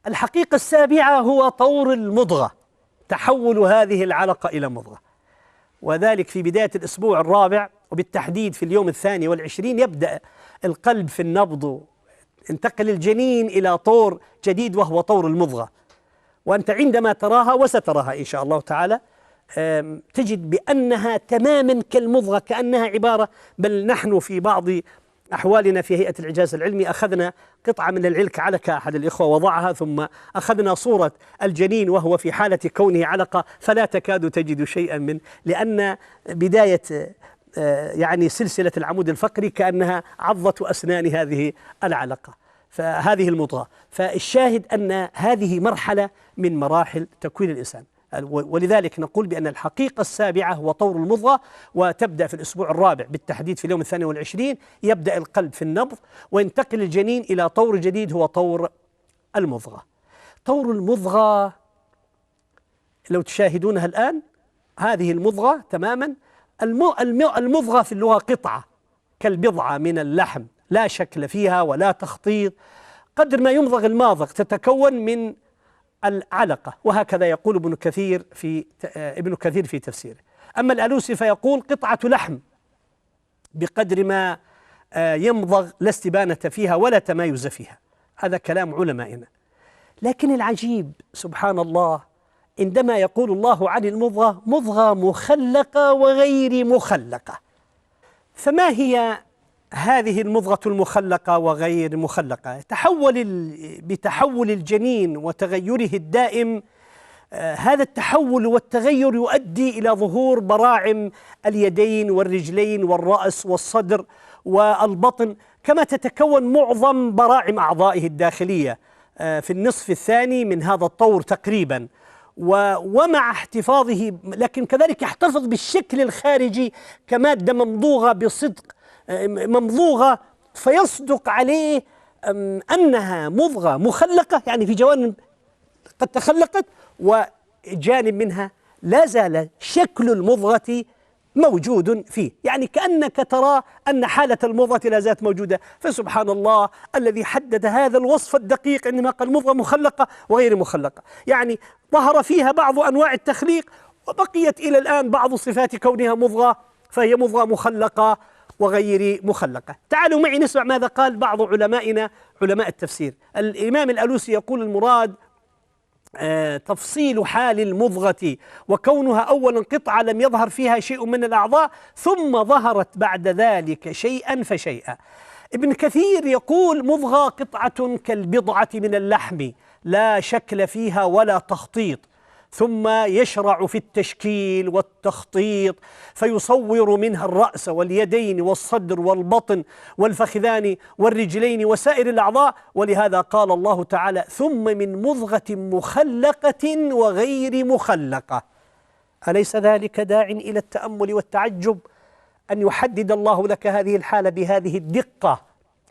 الحقيقة السابعة هو طور المضغة، تحول هذه العلقة إلى مضغة، وذلك في بداية الأسبوع الرابع، وبالتحديد في اليوم 22 يبدأ القلب في النبض، انتقل الجنين إلى طور جديد وهو طور المضغة. وأنت عندما تراها، وستراها إن شاء الله تعالى، تجد بأنها تماما كالمضغة، كأنها عبارة، بل نحن في بعض أحوالنا في هيئة الإعجاز العلمي أخذنا قطعة من العلك علكة، أحد الإخوة وضعها، ثم أخذنا صورة الجنين وهو في حالة كونه علقة، فلا تكاد تجد شيئا لأن بداية يعني سلسلة العمود الفقري كأنها عضة أسنان هذه العلقة، فهذه المضغة. فالشاهد أن هذه مرحلة من مراحل تكوين الإنسان، ولذلك نقول بأن الحقيقة السابعة هو طور المضغة، وتبدأ في الأسبوع الرابع، بالتحديد في اليوم 22 يبدأ القلب في النبض، وينتقل الجنين إلى طور جديد هو طور المضغة. طور المضغة لو تشاهدونها الآن، هذه المضغة تماما، المضغة في اللغة قطعة كالبضعة من اللحم، لا شكل فيها ولا تخطيط، قدر ما يمضغ الماضغ تتكون من العلقة، وهكذا يقول ابن كثير في تفسيره. أما الألوسي فيقول قطعة لحم بقدر ما يمضغ، لا استبانة فيها ولا تمايز فيها، هذا كلام علمائنا. لكن العجيب سبحان الله، عندما يقول الله عن المضغة مضغة مخلقة وغير مخلقة، فما هي هذه المضغة المخلقة وغير مخلقة؟ بتحول الجنين وتغيره الدائم، هذا التحول والتغير يؤدي إلى ظهور براعم اليدين والرجلين والرأس والصدر والبطن، كما تتكون معظم براعم أعضائه الداخلية في النصف الثاني من هذا الطور تقريبا. ومع احتفاظه، لكن كذلك يحتفظ بالشكل الخارجي كمادة ممضوغة بصدق، ممضوغة فيصدق عليه أنها مضغة مخلقة، يعني في جوانب قد تخلقت وجانب منها لا زال شكل المضغة موجود فيه، يعني كأنك ترى أن حالة المضغة لا زالت موجودة. فسبحان الله الذي حدد هذا الوصف الدقيق عندما قال مضغة مخلقة وغير مخلقة، يعني ظهر فيها بعض أنواع التخليق، وبقيت إلى الآن بعض صفات كونها مضغة، فهي مضغة مخلقة وغير مخلقة. تعالوا معي نسمع ماذا قال بعض علمائنا علماء التفسير. الإمام الألوسي يقول المراد تفصيل حال المضغة، وكونها أولا قطعة لم يظهر فيها شيء من الأعضاء، ثم ظهرت بعد ذلك شيئا فشيئا. ابن كثير يقول مضغة قطعة كالبضعة من اللحم، لا شكل فيها ولا تخطيط، ثم يشرع في التشكيل والتخطيط، فيصور منها الرأس واليدين والصدر والبطن والفخذان والرجلين وسائر الأعضاء. ولهذا قال الله تعالى ثم من مضغة مخلقة وغير مخلقة. أليس ذلك داع إلى التأمل والتعجب أن يحدد الله لك هذه الحالة بهذه الدقة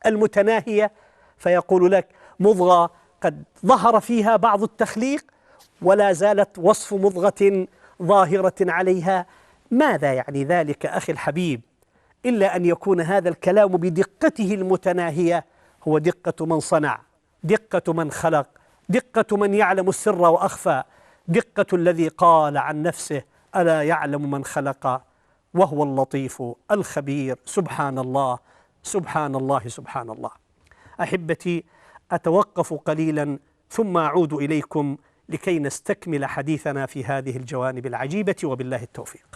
المتناهية، فيقول لك مضغة قد ظهر فيها بعض التخليق ولا زالت وصف مضغة ظاهرة عليها. ماذا يعني ذلك أخي الحبيب إلا أن يكون هذا الكلام بدقته المتناهية هو دقة من صنع، دقة من خلق، دقة من يعلم السر وأخفى، دقة الذي قال عن نفسه ألا يعلم من خلق وهو اللطيف الخبير. سبحان الله سبحان الله سبحان الله. أحبتي، أتوقف قليلا ثم أعود إليكم لكي نستكمل حديثنا في هذه الجوانب العجيبة، وبالله التوفيق.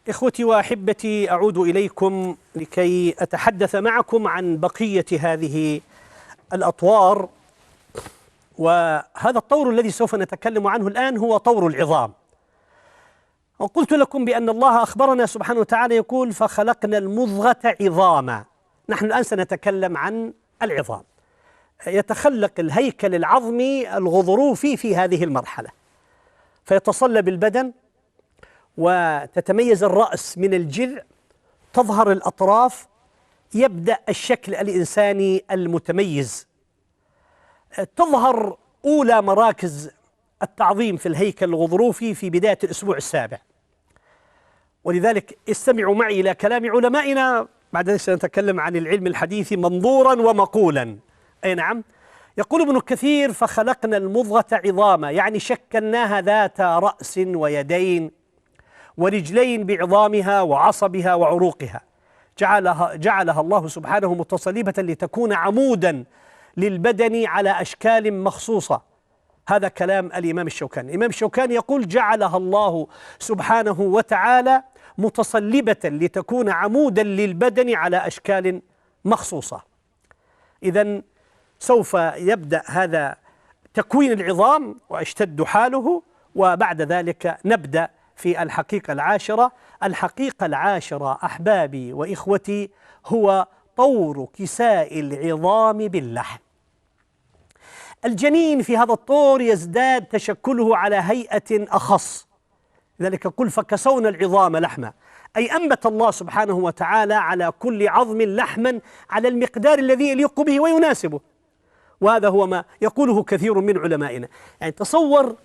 إخوتي وأحبتي، أعود إليكم لكي أتحدث معكم عن بقية هذه الأطوار. وهذا الطور الذي سوف نتكلم عنه الآن هو طور العظام. وقلت لكم بأن الله أخبرنا سبحانه وتعالى يقول فخلقنا المضغة عظاما. نحن الآن سنتكلم عن العظام. يتخلق الهيكل العظمي الغضروفي في هذه المرحلة، فيتصلب البدن وتتميز الرأس من الجذع، تظهر الأطراف، يبدأ الشكل الإنساني المتميز، تظهر أولى مراكز التعظيم في الهيكل الغضروفي في بداية الأسبوع السابع. ولذلك استمعوا معي إلى كلام علمائنا، بعد ذلك سنتكلم عن العلم الحديث منظورا ومقولا. أي نعم. يقول ابن كثير: فخلقنا المضغة عظاما، يعني شكلناها ذات رأس ويدين ورجلين بعظامها وعصبها وعروقها، جعلها الله سبحانه متصلبة لتكون عمودا للبدن على أشكال مخصوصة. هذا كلام الإمام الشوكاني. الإمام الشوكاني يقول: جعلها الله سبحانه وتعالى متصلبة لتكون عمودا للبدن على أشكال مخصوصة. إذن سوف يبدأ هذا تكوين العظام ويشتد حاله، وبعد ذلك نبدأ في الحقيقة العاشرة. الحقيقة العاشرة أحبابي وإخوتي هو طور كساء العظام باللحم. الجنين في هذا الطور يزداد تشكله على هيئة أخص، لذلك قل: فكسونا العظام لحما، أي أنبت الله سبحانه وتعالى على كل عظم لحما على المقدار الذي يليق به ويناسبه. وهذا هو ما يقوله كثير من علمائنا. يعني تصور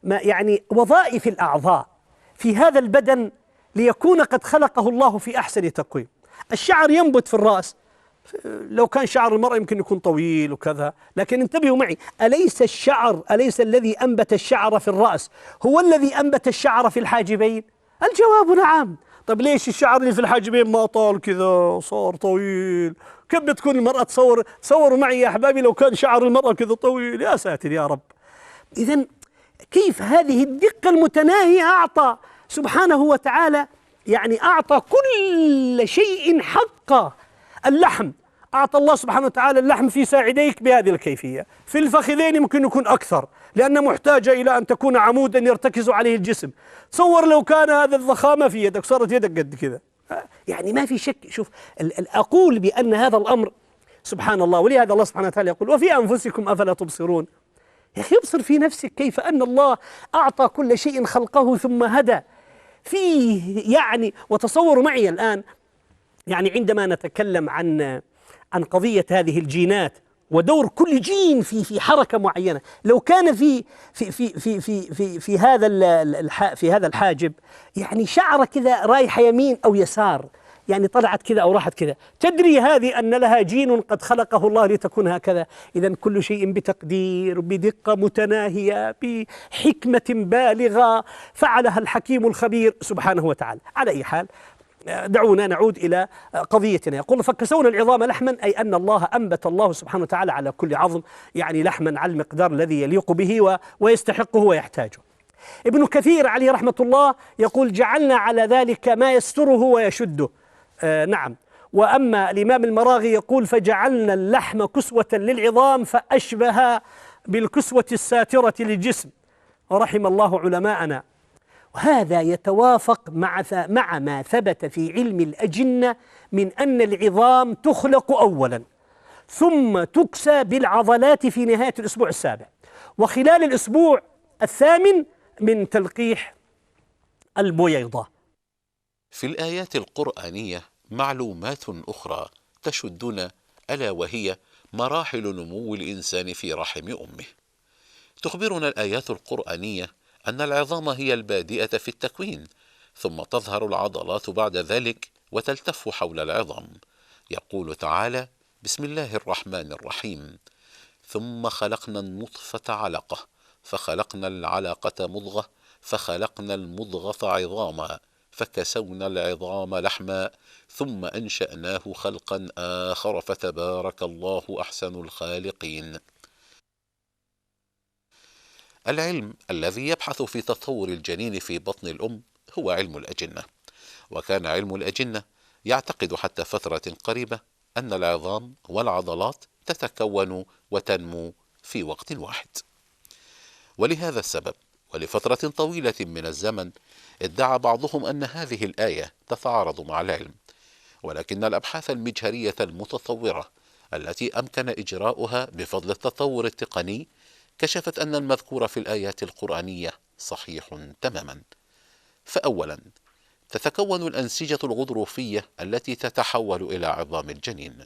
ما يعني وظائف الأعضاء في هذا البدن ليكون قد خلقه الله في أحسن تقويم. الشعر ينبت في الرأس، لو كان شعر المرأة يمكن يكون طويل وكذا، لكن انتبهوا معي، أليس الذي أنبت الشعر في الرأس هو الذي أنبت الشعر في الحاجبين؟ الجواب نعم. طب ليش الشعر اللي في الحاجبين ما طال كذا صار طويل؟ كيف بتكون المرأة؟ تصوروا معي يا أحبابي لو كان شعر المرأة كذا طويل، يا ساتر يا رب. إذن كيف هذه الدقة المتناهية أعطى سبحانه وتعالى، يعني أعطى كل شيء حقه. اللحم أعطى الله سبحانه وتعالى اللحم في ساعديك بهذه الكيفية، في الفخذين ممكن يكون أكثر لأنه محتاجة إلى أن تكون عمودا يرتكز عليه الجسم. تصور لو كان هذا الضخامة في يدك، صارت يدك قد كذا. يعني ما في شك. شوف، أقول بأن هذا الأمر سبحان الله. ولهذا الله سبحانه وتعالى يقول: وفي أنفسكم أفلا تبصرون. يا أخي ابصر في نفسك كيف أن الله أعطى كل شيء خلقه ثم هدى فيه. يعني وتصوروا معي الآن، يعني عندما نتكلم عن قضية هذه الجينات ودور كل جين في حركة معينة، لو كان في هذا الحاجب يعني شعرة كذا رايحة يمين أو يسار، يعني طلعت كذا أو راحت كذا، تدري هذه أن لها جين قد خلقه الله لتكون هكذا. إذن كل شيء بتقدير، بدقة متناهية، بحكمة بالغة فعلها الحكيم الخبير سبحانه وتعالى. على أي حال، دعونا نعود إلى قضيتنا. يقول: فكسونا العظام لحما، أي أن الله أنبت الله سبحانه وتعالى على كل عظم يعني لحما على المقدار الذي يليق به ويستحقه ويحتاجه. ابن كثير عليه رحمة الله يقول: جعلنا على ذلك ما يستره ويشده. نعم. وأما الإمام المراغي يقول: فجعلنا اللحم كسوة للعظام فأشبه بالكسوة الساترة للجسم. ورحم الله علماءنا. وهذا يتوافق مع ما ثبت في علم الأجنة من أن العظام تخلق أولا ثم تكسى بالعضلات في نهاية الأسبوع السابع، وخلال الأسبوع الثامن من تلقيح البويضة. في الآيات القرآنية معلومات أخرى تشدنا، ألا وهي مراحل نمو الإنسان في رحم أمه. تخبرنا الآيات القرآنية أن العظام هي البادئة في التكوين، ثم تظهر العضلات بعد ذلك وتلتف حول العظام. يقول تعالى: بسم الله الرحمن الرحيم: ثم خلقنا النطفة علقة، فخلقنا العلقة مضغة، فخلقنا المضغة عظاما، فكسونا العظام لحما، ثم أنشأناه خلقا آخر، فتبارك الله أحسن الخالقين. العلم الذي يبحث في تطور الجنين في بطن الأم هو علم الأجنة، وكان علم الأجنة يعتقد حتى فترة قريبة أن العظام والعضلات تتكون وتنمو في وقت واحد. ولهذا السبب ولفترة طويلة من الزمن ادعى بعضهم أن هذه الآية تتعارض مع العلم، ولكن الأبحاث المجهرية المتطورة التي أمكن إجراؤها بفضل التطور التقني كشفت أن المذكور في الآيات القرآنية صحيح تماما. فأولا، تتكون الأنسجة الغضروفية التي تتحول إلى عظام الجنين،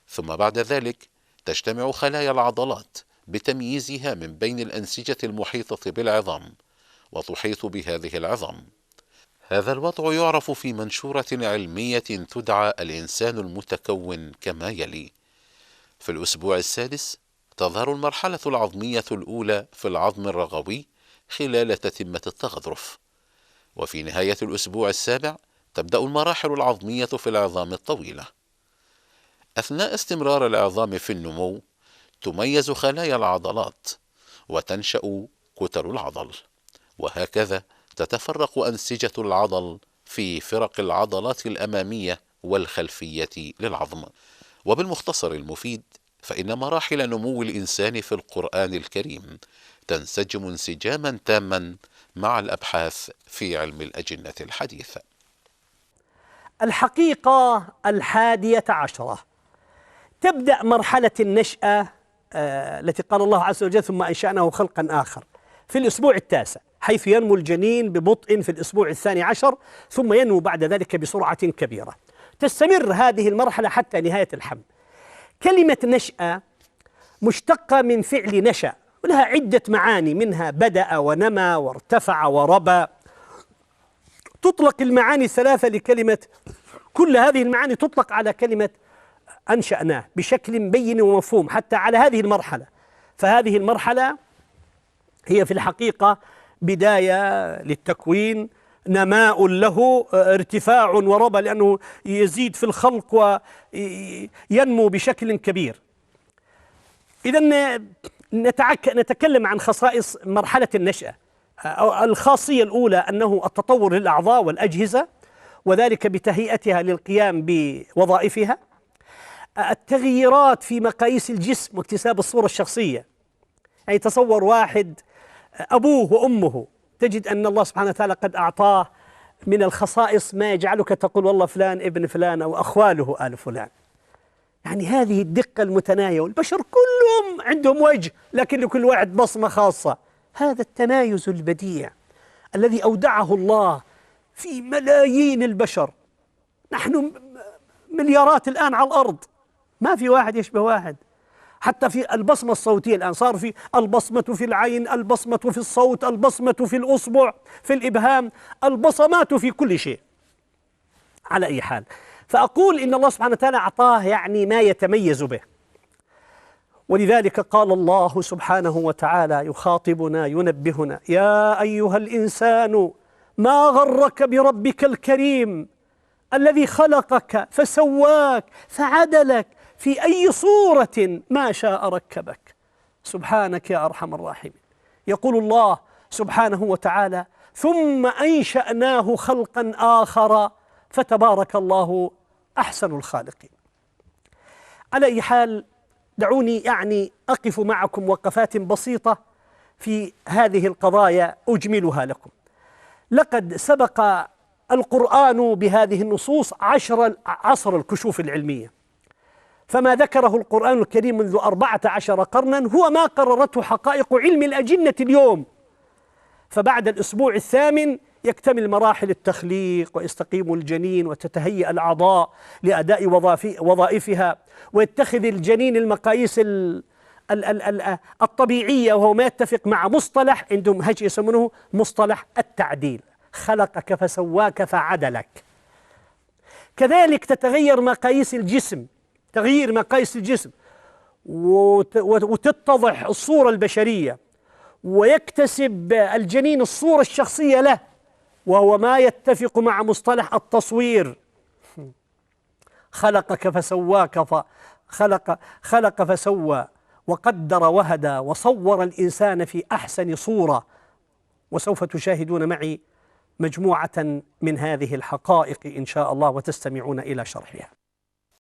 ثم بعد ذلك تجتمع خلايا العضلات بتمييزها من بين الأنسجة المحيطة بالعظام وتحيط بهذه العظام. هذا الوضع يعرف في منشورة علمية تدعى الإنسان المتكون كما يلي: في الأسبوع السادس تظهر المرحلة العظمية الأولى في العظم الرغوي خلال تتمة التغضرف، وفي نهاية الأسبوع السابع تبدأ المراحل العظمية في العظام الطويلة. أثناء استمرار العظام في النمو تميز خلايا العضلات وتنشأ كتل العضل، وهكذا تتفرق أنسجة العضل في فرق العضلات الأمامية والخلفية للعظم. وبالمختصر المفيد، فإن مراحل نمو الإنسان في القرآن الكريم تنسجم انسجاما تاما مع الأبحاث في علم الأجنة الحديث. الحقيقة 11، تبدأ مرحلة النشأة التي قال الله عز وجل: ثم أنشأناه خلقا آخر، في الأسبوع التاسع، حيث ينمو الجنين ببطء في الأسبوع 12، ثم ينمو بعد ذلك بسرعة كبيرة. تستمر هذه المرحلة حتى نهاية الحمل. كلمة نشأة مشتقة من فعل نشأ، ولها عدة معاني، منها بدأ ونمى وارتفع وربى. تطلق المعاني الثلاثة لكلمة، كل هذه المعاني تطلق على كلمة أنشأناه بشكل بين ومفهوم حتى على هذه المرحلة. فهذه المرحلة هي في الحقيقة بداية للتكوين، نماء له، ارتفاع وربى، لأنه يزيد في الخلق وينمو بشكل كبير. إذن نتكلم عن خصائص مرحلة النشأة. الخاصية الأولى أنه التطور للأعضاء والأجهزة، وذلك بتهيئتها للقيام بوظائفها. التغييرات في مقاييس الجسم واكتساب الصورة الشخصية، يعني تصور واحد أبوه وأمه، تجد أن الله سبحانه وتعالى قد أعطاه من الخصائص ما يجعلك تقول والله فلان ابن فلان أو أخواله آل فلان. يعني هذه الدقة المتناهية، والبشر كلهم عندهم وجه لكن لكل واحد بصمة خاصة. هذا التمايز البديع الذي أودعه الله في ملايين البشر. نحن مليارات الآن على الأرض، ما في واحد يشبه واحد. حتى في البصمة الصوتية الآن صار في البصمة في العين، البصمة في الصوت، البصمة في الأصبع، في الإبهام، البصمات في كل شيء. على أي حال، فأقول إن الله سبحانه وتعالى أعطاه يعني ما يتميز به. ولذلك قال الله سبحانه وتعالى يخاطبنا ينبهنا: يا أيها الإنسان ما غرك بربك الكريم الذي خلقك فسواك فعدلك في أي صورة ما شاء ركبك. سبحانك يا أرحم الراحمين. يقول الله سبحانه وتعالى: ثم أنشأناه خلقا آخر فتبارك الله أحسن الخالقين. على أي حال، دعوني يعني أقف معكم وقفات بسيطة في هذه القضايا أجملها لكم. لقد سبق القرآن بهذه النصوص عصر الكشوف العلمية، فما ذكره القرآن الكريم منذ 14 قرنا هو ما قررته حقائق علم الأجنة اليوم. فبعد الأسبوع 8 يكتمل مراحل التخليق ويستقيم الجنين وتتهيأ الأعضاء لأداء وظائفها، ويتخذ الجنين المقاييس الطبيعية، وهو ما يتفق مع مصطلح عندهم هجي يسمونه مصطلح التعديل: خلقك فسواك فعدلك. كذلك تتغير مقاييس الجسم، تغيير مقاييس الجسم، وتتضح الصورة البشرية، ويكتسب الجنين الصورة الشخصية له، وهو ما يتفق مع مصطلح التصوير: خلقك فسواك خلق فسوى وقدر وهدى وصور الإنسان في أحسن صورة. وسوف تشاهدون معي مجموعة من هذه الحقائق إن شاء الله وتستمعون إلى شرحها.